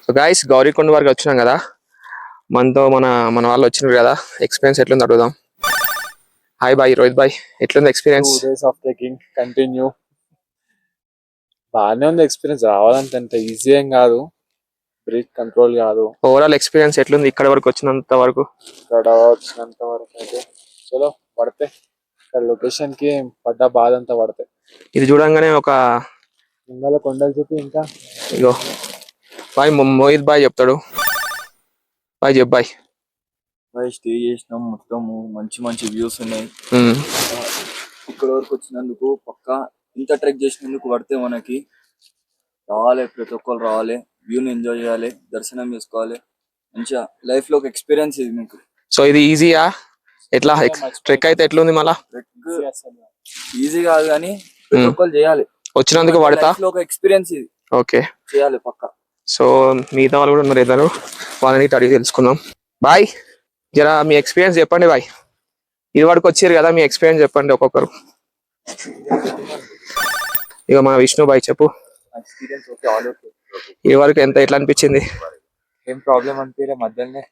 So guys Gaurikund వరకు వచ్చినాం కదా, మనతో మన వాళ్ళు వచ్చినారు కదా, ఎక్స్పీరియన్స్ ఎట్లుంది అడుగుదాం. హాయ్ బాయ్ రోహిత్ బాయ్, ఎట్లుంది experience? 2 days of trekking continue. బాగానే ఉంది ఎక్స్పీరియన్స్. రావాలంటే అంత ఈజీ ఏం కాదు, బ్రీత్ కంట్రోల్ కాదు. ఓవరాల్ ఎక్స్పీరియన్స్ ఎట్లుంది ఇక్కడ వరకు వచ్చినంత వరకు? ఇక్కడ వచ్చినంత వరకు అయితే చలో పడితే ఇక్కడ లొకేషన్ కి పడ్డ బాధ అంతా పడతాయి. ఇది చూడంగానే ఒక ముంగల కొండలు చూపి ఇంకా ఇగో బాయ్ మోహిత్ బాయ్ చెప్తాడు. బాయ్ చెప్పు బాయ్. స్టే చేసినాం, మొత్తం మంచి మంచి వ్యూస్ ఉన్నాయి. ఇక్కడ వరకు వచ్చినందుకు పక్కా ఇంత ట్రెక్ చేసినందుకు పడితే మనకి రావాలి, ప్రతి ఒక్కరు రావాలి, వ్యూని ఎంజాయ్ చేయాలి, దర్శనం చేసుకోవాలి. మంచిగా లైఫ్ లో ఒక ఎక్స్పీరియన్స్ ఇది మీకు. సో ఇది ఈజీయా? ఎట్లా ట్రెక్ అయితే ఎట్లుంది? మళ్ళా ట్రెక్ ఈజీ కాదు కానీ ప్రతి ఒక్కరు చేయాలి, వచ్చినందుకు పడతా ఒక ఎక్స్పీరియన్స్ ఇది. ఓకే చేయాలి పక్కా. సో మిగతా వాళ్ళు కూడా ఉన్నారు ఇద్దరు, వాళ్ళని అడిగి తెలుసుకుందాం. బాయ్ జరా మీ ఎక్స్పీరియన్స్ చెప్పండి బాయ్. ఇది వరకు వచ్చారు కదా, మీ ఎక్స్పీరియన్స్ చెప్పండి ఒక్కొక్కరు. ఇక మా విష్ణు బాయ్ చెప్పు. Experience okay, all okay. ఇది వరకు ఎట్లా అనిపించింది? ఏం ప్రాబ్లం అనిపించలే. మధ్యలోనే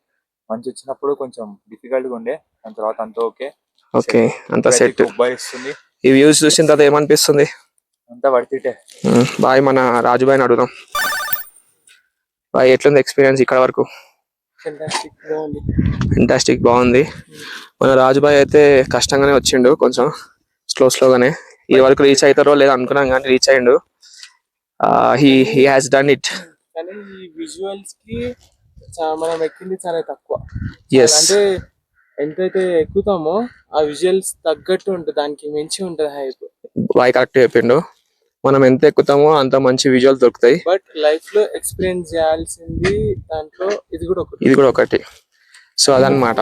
మంచి వచ్చినప్పుడు కొంచెం డిఫికల్ట్ గా ఉండే, దాని తర్వాత అంతా ఓకే. ఓకే అంతా సెట్. ఇస్తుంది. ఈ వ్యూస్ చూసిన తర్వాత ఏమనిపిస్తుంది? అంతా పడితే బాయ్ మన రాజుబాయిని అడుగుదాం. బాయ్ ఎట్లుంది ఎక్స్పీరియన్స్ ఇక్కడ వరకు? ఫెంటాస్టిక్ బాగుంది. మన రాజుబాయ్ అయితే కష్టంగానే వచ్చిండు, కొంచెం స్లోగానే. ఈ వరకు రీచ్ అవుతారో లేదో అనుకున్నాం కానీ రీచ్ అయ్యిండు. He has done it. కానీ ఈ విజువల్స్ కి మనం ఎక్కింది చాలా తక్కువ. ఎస్ అంటే ఎంతైతే ఎక్కుతామో ఆ విజువల్స్ తగ్గట్టు ఉంటుంది, దానికి మించి ఉంటుంది హైప్. బాయ్ కరెక్ట్ చెప్పిండు. మనం ఎంత ఎక్కుతామో అంత మంచి విజువల్ దొరుకుతాయి. బట్ లైఫ్ లో ఎక్స్పీరియన్స్ చేయాల్సింది దాంట్లో ఇది కూడా ఒకటి. సో అదనమాట.